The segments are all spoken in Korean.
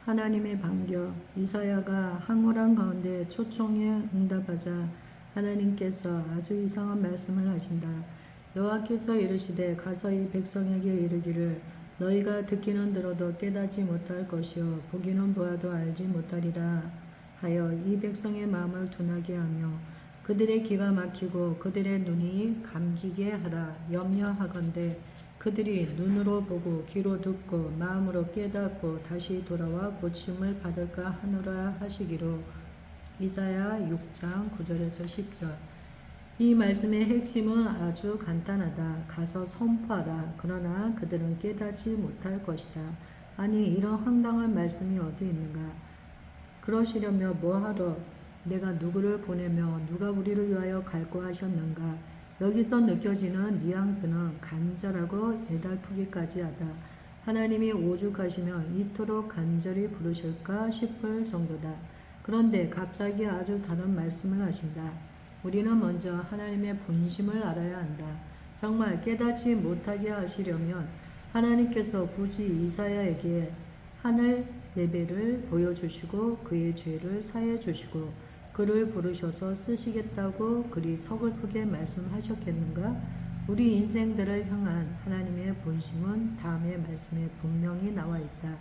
하나님의 반겨. 이사야가 황홀한 가운데 초청에 응답하자 하나님께서 아주 이상한 말씀을 하신다. 여호와께서 이르시되 가서 이 백성에게 이르기를 너희가 듣기는 들어도 깨닫지 못할 것이요 보기는 보아도 알지 못하리라 하여 이 백성의 마음을 둔하게 하며 그들의 귀가 막히고 그들의 눈이 감기게 하라. 염려하건대 그들이 눈으로 보고 귀로 듣고 마음으로 깨닫고 다시 돌아와 고침을 받을까 하노라 하시기로. 이사야 6장 9절에서 10절. 이 말씀의 핵심은 아주 간단하다. 가서 선포하라. 그러나 그들은 깨닫지 못할 것이다. 아니 이런 황당한 말씀이 어디 있는가. 그러시려면 뭐하러 내가 누구를 보내며 누가 우리를 위하여 갈고 하셨는가. 여기서 느껴지는 뉘앙스는 간절하고 애달프기까지 하다. 하나님이 오죽하시면 이토록 간절히 부르실까 싶을 정도다. 그런데 갑자기 아주 다른 말씀을 하신다. 우리는 먼저 하나님의 본심을 알아야 한다. 정말 깨닫지 못하게 하시려면 하나님께서 굳이 이사야에게 하늘 예배를 보여주시고 그의 죄를 사해 주시고 그를 부르셔서 쓰시겠다고 그리 서글프게 말씀하셨겠는가? 우리 인생들을 향한 하나님의 본심은 다음의 말씀에 분명히 나와 있다.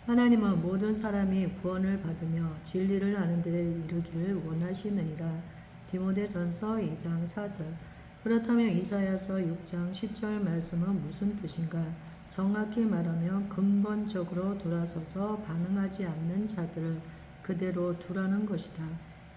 하나님은 모든 사람이 구원을 받으며 진리를 아는 데 이르기를 원하시느니라. 디모데전서 2장 4절. 그렇다면 이사야서 6장 10절 말씀은 무슨 뜻인가? 정확히 말하면 근본적으로 돌아서서 반응하지 않는 자들을 그대로 두라는 것이다.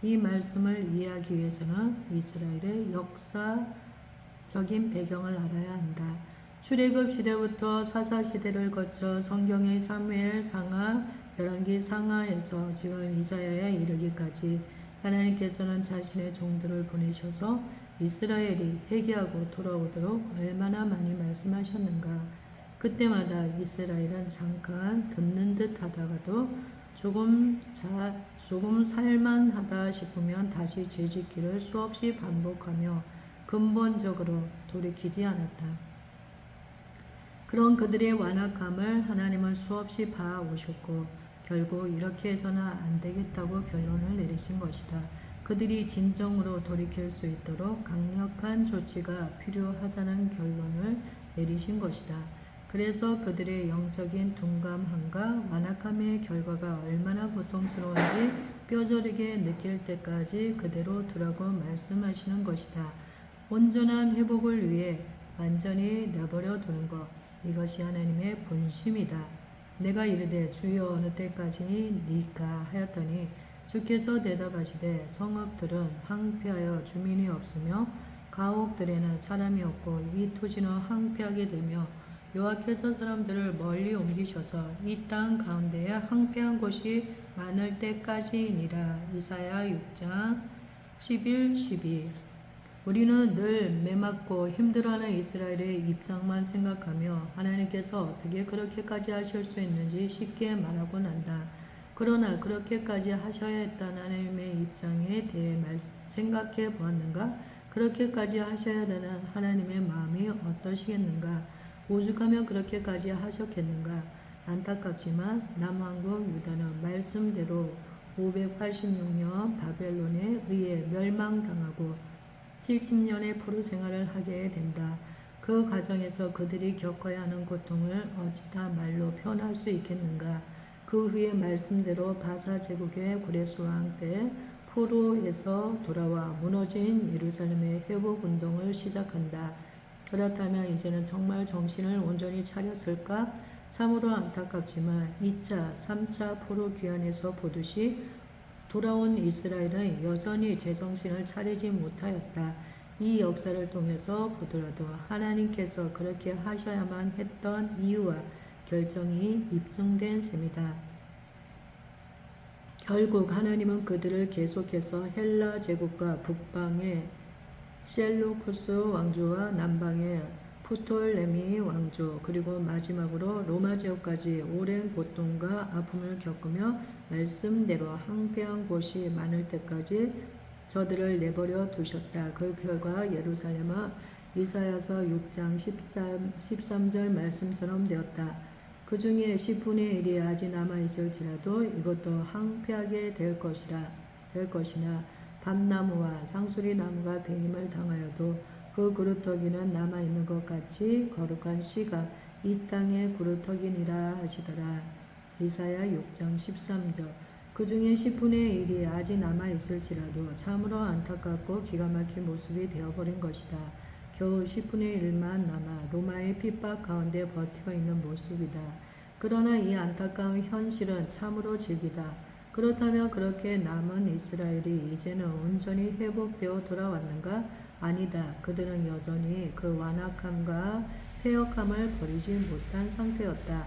이 말씀을 이해하기 위해서는 이스라엘의 역사적인 배경을 알아야 한다. 출애굽 시대부터 사사 시대를 거쳐 성경의 사무엘 상하, 열왕기 상하에서 지금 이사야에 이르기까지 하나님께서는 자신의 종들을 보내셔서 이스라엘이 회개하고 돌아오도록 얼마나 많이 말씀하셨는가. 그때마다 이스라엘은 잠깐 듣는 듯 하다가도 조금 살만하다 싶으면 다시 죄짓기를 수없이 반복하며 근본적으로 돌이키지 않았다. 그런 그들의 완악함을 하나님은 수없이 봐오셨고 결국 이렇게 해서는 안 되겠다고 결론을 내리신 것이다. 그들이 진정으로 돌이킬 수 있도록 강력한 조치가 필요하다는 결론을 내리신 것이다. 그래서 그들의 영적인 둔감함과 완악함의 결과가 얼마나 고통스러운지 뼈저리게 느낄 때까지 그대로 두라고 말씀하시는 것이다. 온전한 회복을 위해 완전히 내버려 두는 것, 이것이 하나님의 본심이다. 내가 이르되 주여 어느 때까지니까 하였더니 주께서 대답하시되 성읍들은 황폐하여 주민이 없으며 가옥들에는 사람이 없고 이 토지는 황폐하게 되며 여호와께서 사람들을 멀리 옮기셔서 이 땅 가운데에 황폐한 곳이 많을 때까지니라. 이사야 6장 11, 12. 우리는 늘 매맞고 힘들어하는 이스라엘의 입장만 생각하며 하나님께서 어떻게 그렇게까지 하실 수 있는지 쉽게 말하곤 한다. 그러나 그렇게까지 하셔야 했다는 하나님의 입장에 대해 생각해 보았는가? 그렇게까지 하셔야 되는 하나님의 마음이 어떠시겠는가? 오죽하면 그렇게까지 하셨겠는가? 안타깝지만 남왕국 유다는 말씀대로 586년 바벨론에 의해 멸망당하고 70년의 포로 생활을 하게 된다. 그 과정에서 그들이 겪어야 하는 고통을 어찌다 말로 표현할 수 있겠는가? 그 후에 말씀대로 바사 제국의 구레스왕 때 포로에서 돌아와 무너진 예루살렘의 회복 운동을 시작한다. 그렇다면 이제는 정말 정신을 온전히 차렸을까? 참으로 안타깝지만 2차, 3차 포로 귀환에서 보듯이 돌아온 이스라엘은 여전히 제정신을 차리지 못하였다. 이 역사를 통해서 보더라도 하나님께서 그렇게 하셔야만 했던 이유와 결정이 입증된 셈이다. 결국 하나님은 그들을 계속해서 헬라 제국과 북방의 셀루쿠스 왕조와 남방의 프톨레미 왕조 그리고 마지막으로 로마 제국까지 오랜 고통과 아픔을 겪으며 말씀대로 황폐한 곳이 많을 때까지 저들을 내버려 두셨다. 그 결과 예루살렘은 이사야서 6장 13절 말씀처럼 되었다. 그 중에 10분의 1이 아직 남아있을지라도 이것도 황폐하게 될 것이나 밤나무와 상수리나무가 배임을 당하여도 그 그루터기는 남아있는 것 같이 거룩한 씨가 이 땅의 그루터기니라 하시더라. 이사야 6장 13절. 그 중에 10분의 1이 아직 남아있을지라도 참으로 안타깝고 기가 막힌 모습이 되어버린 것이다. 겨우 10분의 1만 남아 로마의 핍박 가운데 버티고 있는 모습이다. 그러나 이 안타까운 현실은 참으로 즐기다. 그렇다면 그렇게 남은 이스라엘이 이제는 온전히 회복되어 돌아왔는가? 아니다. 그들은 여전히 그 완악함과 패역함을 버리지 못한 상태였다.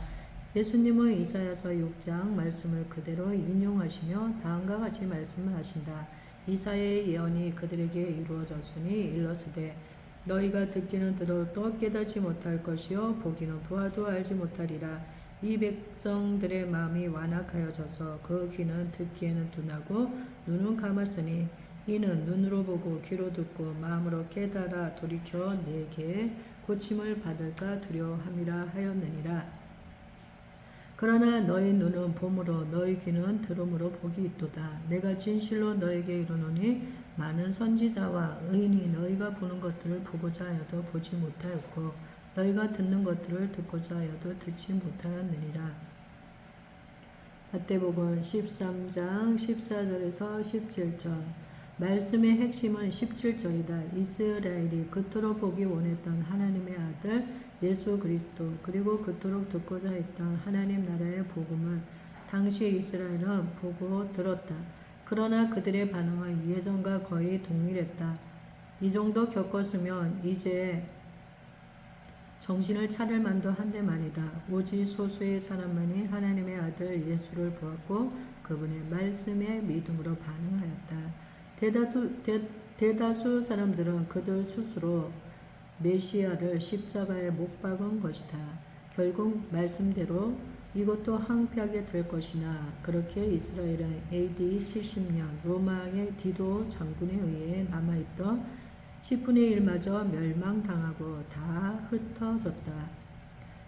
예수님은 이사야서 6장 말씀을 그대로 인용하시며 다음과 같이 말씀을 하신다. 이사야의 예언이 그들에게 이루어졌으니 일러스되 너희가 듣기는 들어도 깨닫지 못할 것이요 보기는 보아도 알지 못하리라. 이 백성들의 마음이 완악하여져서 그 귀는 듣기에는 둔하고 눈은 감았으니 이는 눈으로 보고 귀로 듣고 마음으로 깨달아 돌이켜 내게 고침을 받을까 두려워함이라 하였느니라. 그러나 너희 눈은 봄으로 너희 귀는 들음으로 복이 있도다. 내가 진실로 너에게 이르노니 많은 선지자와 의인이 너희가 보는 것들을 보고자 하여도 보지 못하였고 너희가 듣는 것들을 듣고자 하여도 듣지 못하였느니라. 마태복음 13장 14절에서 17절. 말씀의 핵심은 17절이다. 이스라엘이 그토록 보기 원했던 하나님의 아들 예수 그리스도 그리고 그토록 듣고자 했던 하나님 나라의 복음을 당시 이스라엘은 보고 들었다. 그러나 그들의 반응은 예전과 거의 동일했다. 이 정도 겪었으면 이제 정신을 차릴 만도 한데 말이다. 오직 소수의 사람만이 하나님의 아들 예수를 보았고 그분의 말씀에 믿음으로 반응하였다. 대다수 사람들은 그들 스스로 메시아를 십자가에 못 박은 것이다. 결국 말씀대로 이것도 황폐하게 될 것이나 그렇게 이스라엘은 AD 70년 로마의 디도 장군에 의해 남아있던 10분의 1마저 멸망당하고 다 흩어졌다.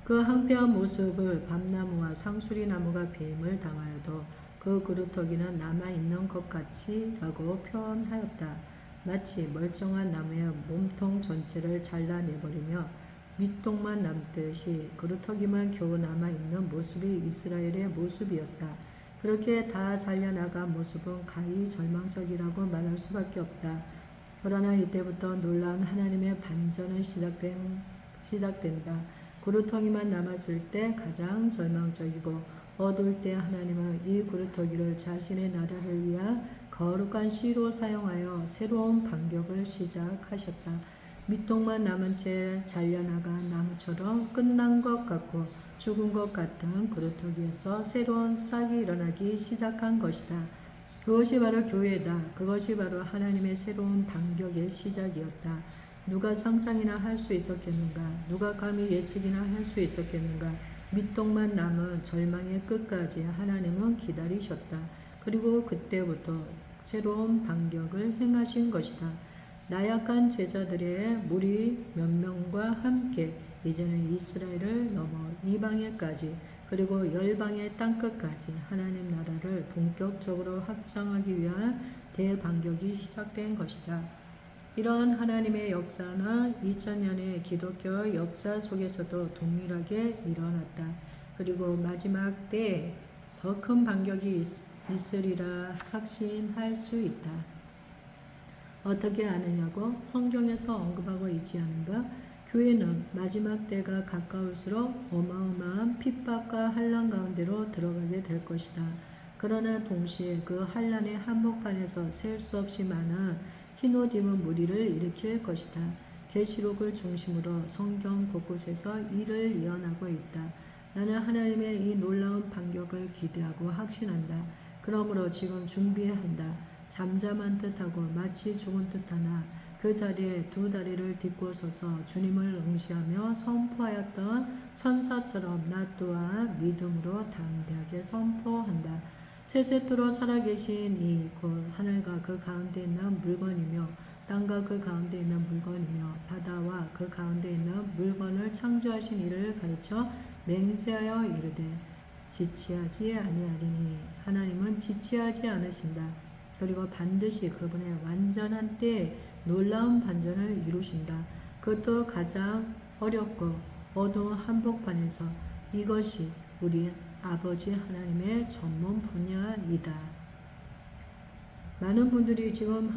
그 황폐한 모습을 밤나무와 상수리나무가 배임을 당하여도 그 그루터기는 남아있는 것 같이 라고 표현하였다. 마치 멀쩡한 나무의 몸통 전체를 잘라내버리며 밑동만 남듯이 그루터기만 겨우 남아있는 모습이 이스라엘의 모습이었다. 그렇게 다 잘려나간 모습은 가히 절망적이라고 말할 수밖에 없다. 그러나 이때부터 놀라운 하나님의 반전은 시작된다. 그루터기만 남았을 때 가장 절망적이고 어두울 때 하나님은 이 그루터기를 자신의 나라를 위한 거룩한 씨로 사용하여 새로운 반격을 시작하셨다. 밑동만 남은 채 잘려나간 나무처럼 끝난 것 같고 죽은 것 같은 그루터기에서 새로운 싹이 일어나기 시작한 것이다. 그것이 바로 교회다. 그것이 바로 하나님의 새로운 반격의 시작이었다. 누가 상상이나 할 수 있었겠는가? 누가 감히 예측이나 할 수 있었겠는가? 밑동만 남은 절망의 끝까지 하나님은 기다리셨다. 그리고 그때부터 새로운 반격을 행하신 것이다. 나약한 제자들의 무리 몇 명과 함께 이제는 이스라엘을 넘어 이방에까지 그리고 열방의 땅끝까지 하나님 나라를 본격적으로 확장하기 위한 대반격이 시작된 것이다. 이러한 하나님의 역사는 2000년의 기독교 역사 속에서도 동일하게 일어났다. 그리고 마지막 때에 더 큰 반격이 있으리라 확신할 수 있다. 어떻게 아느냐고? 성경에서 언급하고 있지 않은가? 교회는 마지막 때가 가까울수록 어마어마한 핍박과 환난 가운데로 들어가게 될 것이다. 그러나 동시에 그 환난의 한복판에서 셀 수 없이 많은 흰옷 입은 무리를 일으킬 것이다. 계시록을 중심으로 성경 곳곳에서 이를 예언하고 있다. 나는 하나님의 이 놀라운 반격을 기대하고 확신한다. 그러므로 지금 준비한다. 잠잠한 듯하고 마치 죽은 듯하나 그 자리에 두 다리를 딛고 서서 주님을 응시하며 선포하였던 천사처럼 나 또한 믿음으로 담대하게 선포한다. 세세토록 살아계신 이 곧 하늘과 그 가운데 있는 물건이며 땅과 그 가운데 있는 물건이며 바다와 그 가운데 있는 물건을 창조하신 이를 가르쳐 맹세하여 이르되 지체하지 아니하리니 하나님은 지체하지 않으신다. 그리고 반드시 그분의 완전한 때에 놀라운 반전을 이루신다. 그것도 가장 어렵고 어두운 한복판에서 이것이 우리 아버지 하나님의 전문 분야이다. 많은 분들이 지금